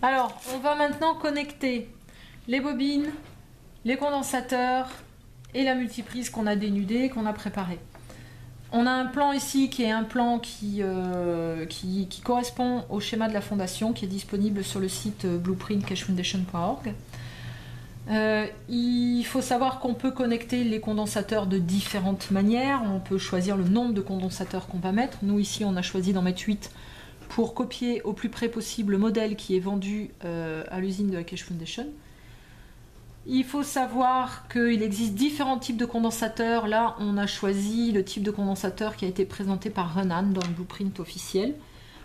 Alors, on va maintenant connecter les bobines, les condensateurs et la multiprise qu'on a dénudée, qu'on a préparée. On a un plan ici qui est un plan qui correspond au schéma de la fondation qui est disponible sur le site blueprintcachefoundation.org. Il faut savoir qu'on peut connecter les condensateurs de différentes manières. On peut choisir le nombre de condensateurs qu'on va mettre. Nous ici on a choisi d'en mettre 8 pour copier au plus près possible le modèle qui est vendu à l'usine de la Keshe Foundation. Il faut savoir qu'il existe différents types de condensateurs. Là, on a choisi le type de condensateur qui a été présenté par Renan dans le blueprint officiel.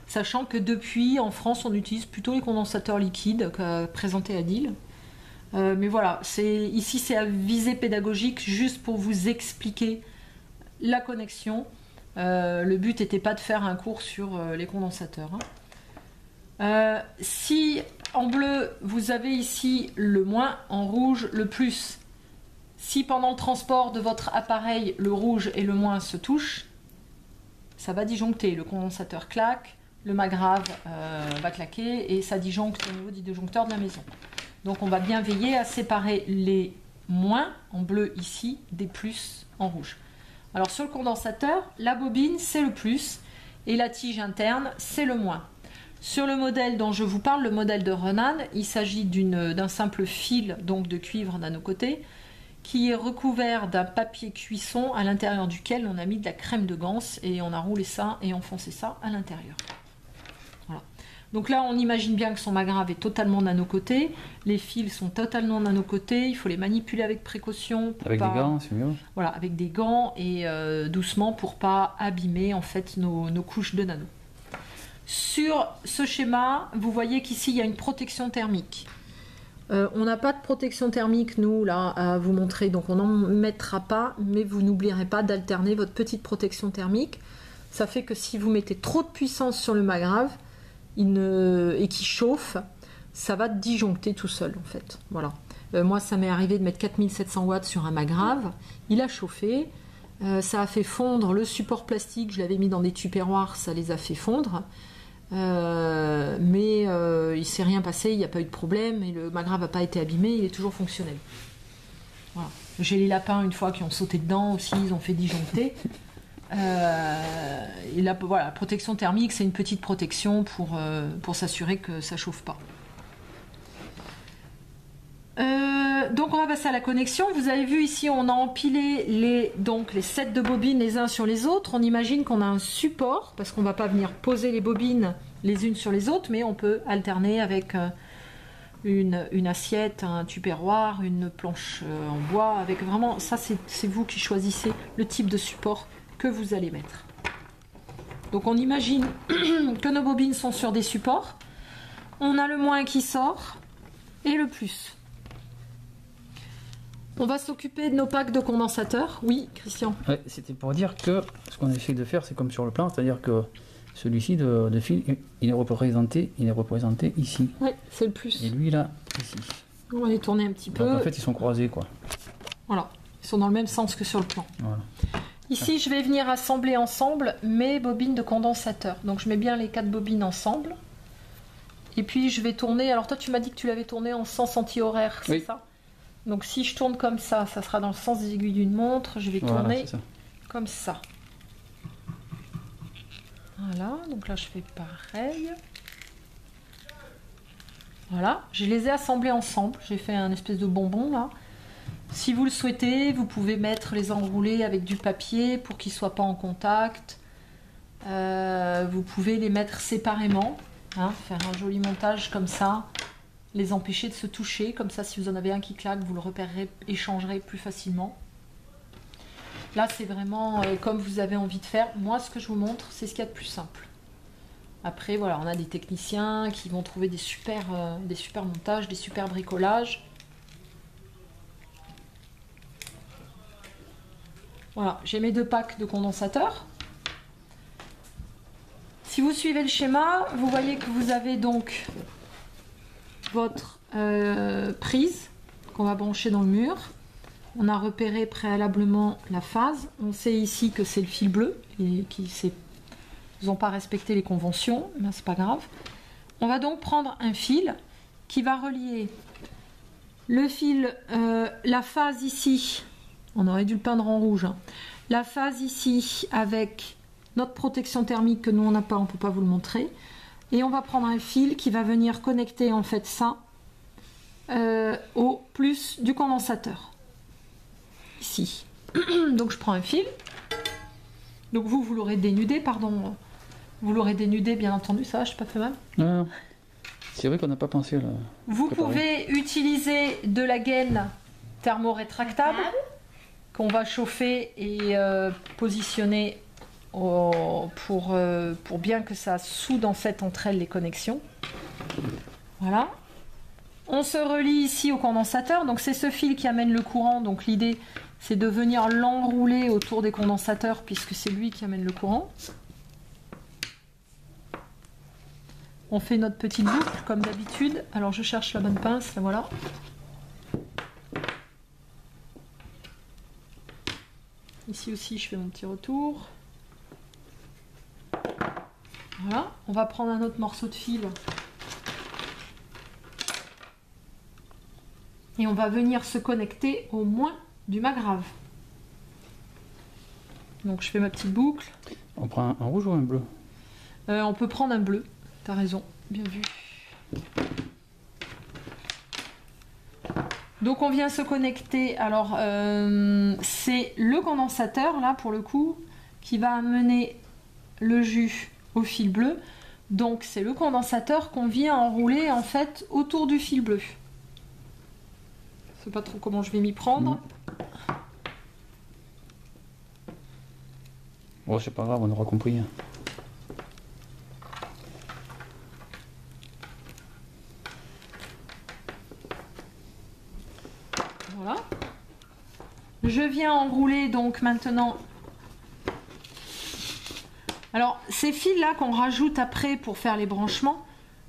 Sachant que depuis, en France, on utilise plutôt les condensateurs liquides qu'a présenté Adil. Mais voilà, ici c'est à visée pédagogique, juste pour vous expliquer la connexion. Le but n'était pas de faire un cours sur les condensateurs. Si en bleu, vous avez ici le moins, en rouge, le plus. Si pendant le transport de votre appareil, le rouge et le moins se touchent, ça va disjoncter. Le condensateur claque, le magrave va claquer et ça disjoncte au niveau du disjoncteur de la maison. Donc on va bien veiller à séparer les moins en bleu ici des plus en rouge. Alors sur le condensateur, la bobine c'est le plus et la tige interne c'est le moins. Sur le modèle dont je vous parle, le modèle de Renan, il s'agit d'un simple fil donc de cuivre nanocoté qui est recouvert d'un papier cuisson à l'intérieur duquel on a mis de la crème de Ganse et on a roulé ça et enfoncé ça à l'intérieur. Voilà. Donc là on imagine bien que son magrave est totalement nanocoté, les fils sont totalement nanocotés, il faut les manipuler avec précaution. Avec des gants, c'est mieux. Voilà, avec des gants et doucement pour pas abîmer en fait nos couches de nano. Sur ce schéma, vous voyez qu'ici il y a une protection thermique. On n'a pas de protection thermique nous là à vous montrer, donc on n'en mettra pas, mais vous n'oublierez pas d'alterner votre petite protection thermique. Ça fait que si vous mettez trop de puissance sur le magrave et qui chauffe, ça va disjoncter tout seul en fait. Voilà. Moi ça m'est arrivé de mettre 4700 watts sur un magrave, il a chauffé, ça a fait fondre le support plastique, je l'avais mis dans des tupperwares, ça les a fait fondre. Mais il ne s'est rien passé, il n'y a pas eu de problème et le magrave n'a pas été abîmé, il est toujours fonctionnel. Voilà. J'ai les lapins une fois qui ont sauté dedans aussi, ils ont fait disjoncter. Et là, voilà, la protection thermique, c'est une petite protection pour s'assurer que ça ne chauffe pas. Donc on va passer à la connexion. Vous avez vu ici, on a empilé les sets de bobines les uns sur les autres. On imagine qu'on a un support, parce qu'on ne va pas venir poser les bobines les unes sur les autres, mais on peut alterner avec une assiette, un tupperware, une planche en bois. Avec vraiment, ça c'est vous qui choisissez le type de support que vous allez mettre. Donc on imagine que nos bobines sont sur des supports. On a le moins qui sort et le plus. On va s'occuper de nos packs de condensateurs. Oui, Christian. Ouais, c'était pour dire que ce qu'on essaie de faire, c'est comme sur le plan, c'est-à-dire que celui-ci de fil, il est représenté ici. Oui, c'est le plus. Et lui là, ici. On va les tourner un petit peu. Donc, en fait, ils sont croisés, quoi. Voilà, ils sont dans le même sens que sur le plan. Voilà. Ici, je vais venir assembler ensemble mes bobines de condensateur. Donc, je mets bien les 4 bobines ensemble. Et puis, je vais tourner. Alors, toi, tu m'as dit que tu l'avais tourné en sens anti-horaire, c'est ça ? Donc si je tourne comme ça, ça sera dans le sens des aiguilles d'une montre. Je vais tourner comme ça. Voilà, donc là je fais pareil. Voilà, je les ai assemblés ensemble. J'ai fait un espèce de bonbon là. Si vous le souhaitez, vous pouvez les enrouler avec du papier pour qu'ils ne soient pas en contact. Vous pouvez les mettre séparément, hein, faire un joli montage comme ça. Les empêcher de se toucher, comme ça si vous en avez un qui claque, vous le repérerez, échangerez plus facilement. Là c'est vraiment comme vous avez envie de faire. Moi ce que je vous montre, c'est ce qu'il y a de plus simple. Après voilà, on a des techniciens qui vont trouver des super montages, des super bricolages. Voilà, j'ai mes 2 packs de condensateurs. Si vous suivez le schéma, vous voyez que vous avez donc votre prise qu'on va brancher dans le mur. On a repéré préalablement la phase. On sait ici que c'est le fil bleu et qu'ils n'ont pas respecté les conventions, mais c'est pas grave. On va donc prendre un fil qui va relier le fil, la phase ici, on aurait dû le peindre en rouge, hein. La phase ici avec notre protection thermique que nous on n'a pas, on ne peut pas vous le montrer. Et on va prendre un fil qui va venir connecter en fait ça au plus du condensateur. Ici. Donc je prends un fil. Donc vous l'aurez dénudé, pardon. Vous l'aurez dénudé bien entendu, ça va, je n'ai pas fait mal. Non. C'est vrai qu'on n'a pas pensé à la Vous préparer. pouvez utiliser de la gaine thermorétractable qu'on va chauffer et positionner pour bien que ça soude en fait entre elles les connexions. Voilà. On se relie ici au condensateur, donc c'est ce fil qui amène le courant, donc l'idée c'est de venir l'enrouler autour des condensateurs puisque c'est lui qui amène le courant. On fait notre petite boucle comme d'habitude. Alors je cherche la bonne pince, la voilà. Ici aussi je fais mon petit retour. Voilà, on va prendre un autre morceau de fil. Et on va venir se connecter au moins du magrave. Donc je fais ma petite boucle. On prend un rouge ou un bleu? On peut prendre un bleu. T'as raison, bien vu. Donc on vient se connecter. Alors c'est le condensateur là pour le coup qui va amener le jus au fil bleu. Donc c'est le condensateur qu'on vient enrouler en fait autour du fil bleu. Je sais pas trop comment je vais m'y prendre. Bon, c'est pas grave, on aura compris. Voilà. Je viens enrouler donc maintenant. Alors ces fils là qu'on rajoute après pour faire les branchements,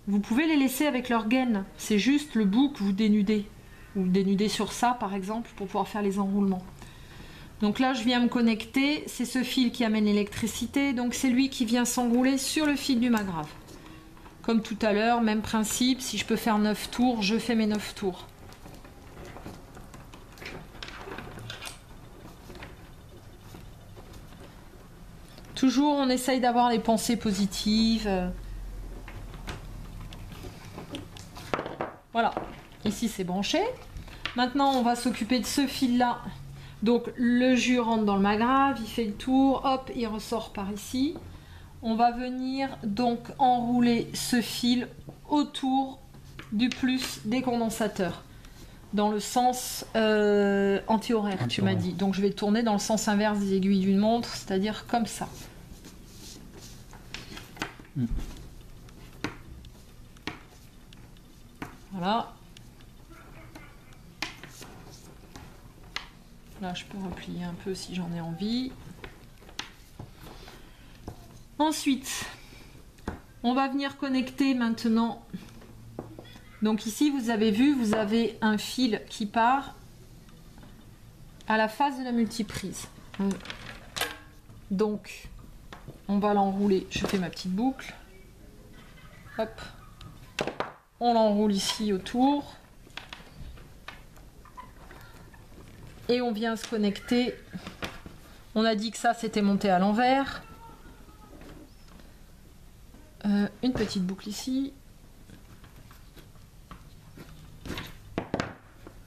vous pouvez les laisser avec leur gaine. C'est juste le bout que vous dénudez. Vous dénudez sur ça par exemple pour pouvoir faire les enroulements. Donc là je viens me connecter, c'est ce fil qui amène l'électricité, donc c'est lui qui vient s'enrouler sur le fil du magrave. Comme tout à l'heure, même principe, si je peux faire 9 tours, je fais mes 9 tours. Toujours on essaye d'avoir les pensées positives. Voilà, ici c'est branché. Maintenant on va s'occuper de ce fil là. Donc le jus rentre dans le magrave, il fait le tour, hop, il ressort par ici. On va venir donc enrouler ce fil autour du plus des condensateurs. Dans le sens anti-horaire, tu m'as dit. Donc je vais tourner dans le sens inverse des aiguilles d'une montre, c'est-à-dire comme ça. Voilà. Là, je peux replier un peu si j'en ai envie. Ensuite, on va venir connecter maintenant. Donc ici, vous avez vu, vous avez un fil qui part à la face de la multiprise. Donc, on va l'enrouler. Je fais ma petite boucle. Hop. On l'enroule ici autour. Et on vient se connecter. On a dit que ça, c'était monté à l'envers. Une petite boucle ici.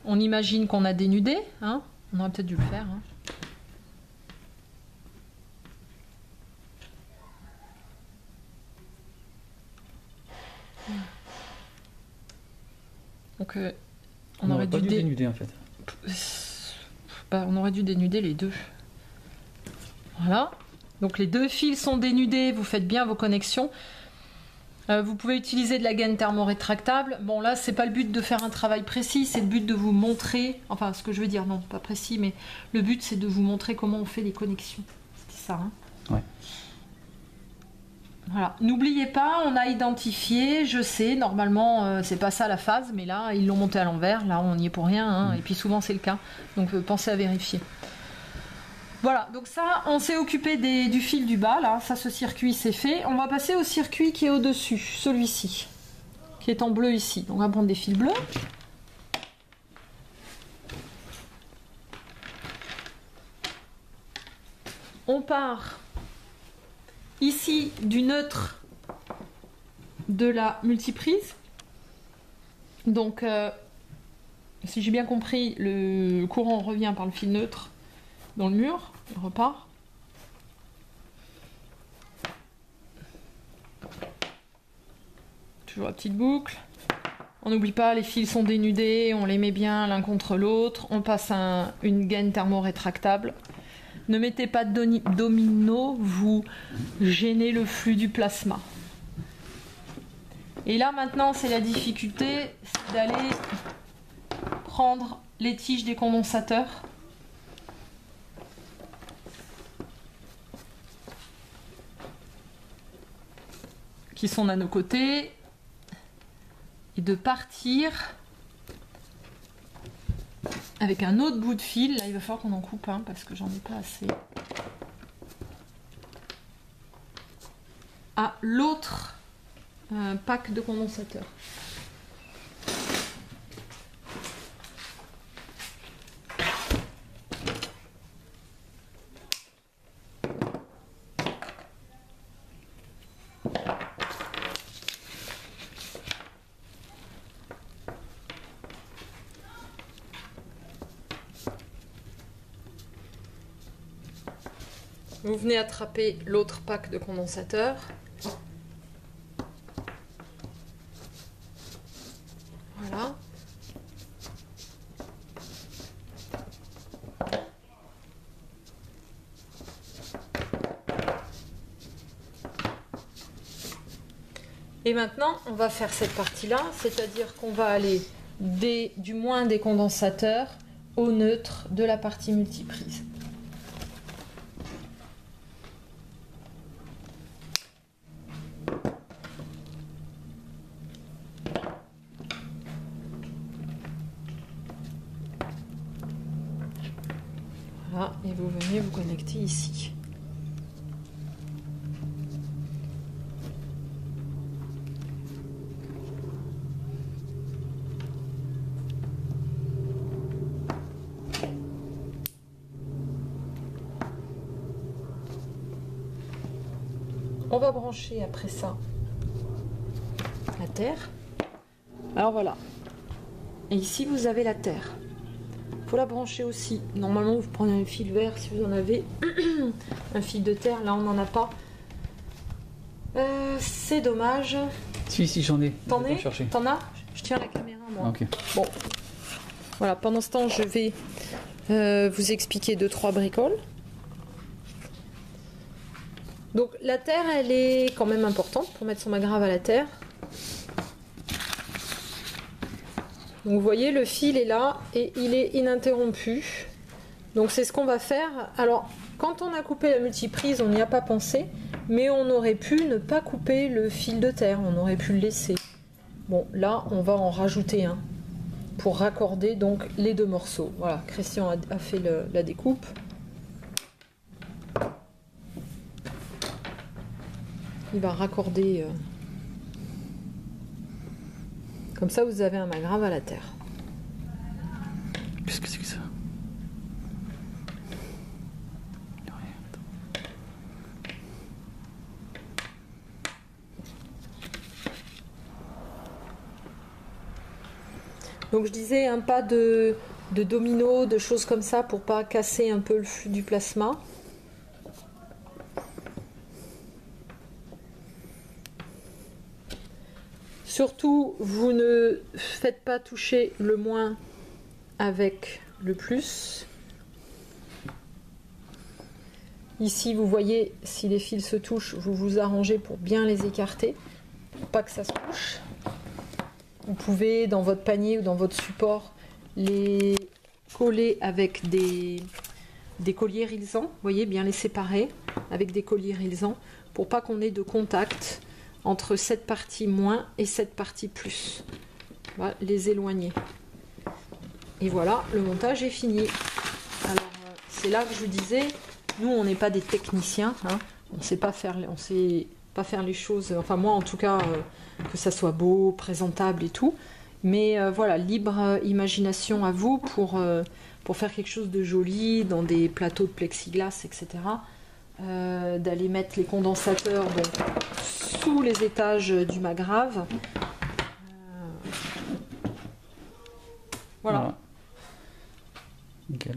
On imagine qu'on a dénudé. Hein, on aurait peut-être dû le faire. Hein. Donc, on aurait dû dénuder en fait. On aurait dû dénuder les deux. Voilà. Donc les deux fils sont dénudés. Vous faites bien vos connexions. Vous pouvez utiliser de la gaine thermorétractable. Bon là, c'est pas le but de faire un travail précis, c'est le but de vous montrer. Enfin, ce que je veux dire, non, pas précis, mais le but c'est de vous montrer comment on fait les connexions. C'était ça. Hein. Ouais. Voilà. N'oubliez pas, on a identifié, je sais, normalement c'est pas ça la phase, mais là ils l'ont monté à l'envers, là on n'y est pour rien, hein, et puis souvent c'est le cas, donc pensez à vérifier. Voilà, donc ça on s'est occupé du fil du bas, là, ça ce circuit c'est fait. On va passer au circuit qui est au-dessus, celui-ci, qui est en bleu ici. Donc on va prendre des fils bleus. On part ici du neutre de la multiprise. Donc, si j'ai bien compris, le courant revient par le fil neutre dans le mur, il repart. Toujours la petite boucle. On n'oublie pas, les fils sont dénudés, on les met bien l'un contre l'autre. On passe une gaine thermorétractable. Ne mettez pas de domino, vous gênez le flux du plasma. Et là maintenant, c'est la difficulté, c'est d'aller prendre les tiges des condensateurs. Qui sont à nos côtés. Et de partir avec un autre bout de fil. Là, il va falloir qu'on en coupe un parce que j'en ai pas assez. À l'autre pack de condensateurs. Vous venez attraper l'autre pack de condensateurs. Voilà. Et maintenant, on va faire cette partie-là, c'est-à-dire qu'on va aller du moins des condensateurs au neutre de la partie multiprise. Voilà, et vous venez vous connecter ici. On va brancher après ça la terre. Alors voilà. Et ici vous avez la terre. Il faut la brancher aussi. Normalement vous prenez un fil vert si vous en avez. Un fil de terre, là on n'en a pas. C'est dommage. Si j'en ai. T'en as? Je tiens la caméra moi. Ok. Bon. Voilà, pendant ce temps je vais vous expliquer 2-3 bricoles. Donc la terre, elle est quand même importante pour mettre son magrave à la terre. Donc vous voyez, le fil est là et il est ininterrompu. Donc c'est ce qu'on va faire. Alors, quand on a coupé la multiprise, on n'y a pas pensé, mais on aurait pu ne pas couper le fil de terre, on aurait pu le laisser. Bon, là, on va en rajouter un pour raccorder donc les deux morceaux. Voilà, Christian a fait la découpe. Il va raccorder comme ça, vous avez un magrave à la terre. Qu'est-ce que c'est que ça? Donc je disais, pas de domino, de choses comme ça pour pas casser un peu le flux du plasma. Surtout, vous ne faites pas toucher le moins avec le plus. Ici, vous voyez, si les fils se touchent, vous vous arrangez pour bien les écarter, pour pas que ça se touche. Vous pouvez, dans votre panier ou dans votre support, les coller avec des colliers rilsants. Vous voyez, bien les séparer avec des colliers rilsants pour pas qu'on ait de contact entre cette partie moins et cette partie plus. On va les éloigner. Et voilà, le montage est fini. Alors, c'est là que je vous disais, nous, on n'est pas des techniciens. On sait pas faire, on sait pas faire les choses, enfin moi en tout cas, que ça soit beau, présentable et tout. Mais voilà, libre imagination à vous pour faire quelque chose de joli dans des plateaux de plexiglas, etc. D'aller mettre les condensateurs sous les étages du Magrave. Voilà. Nickel.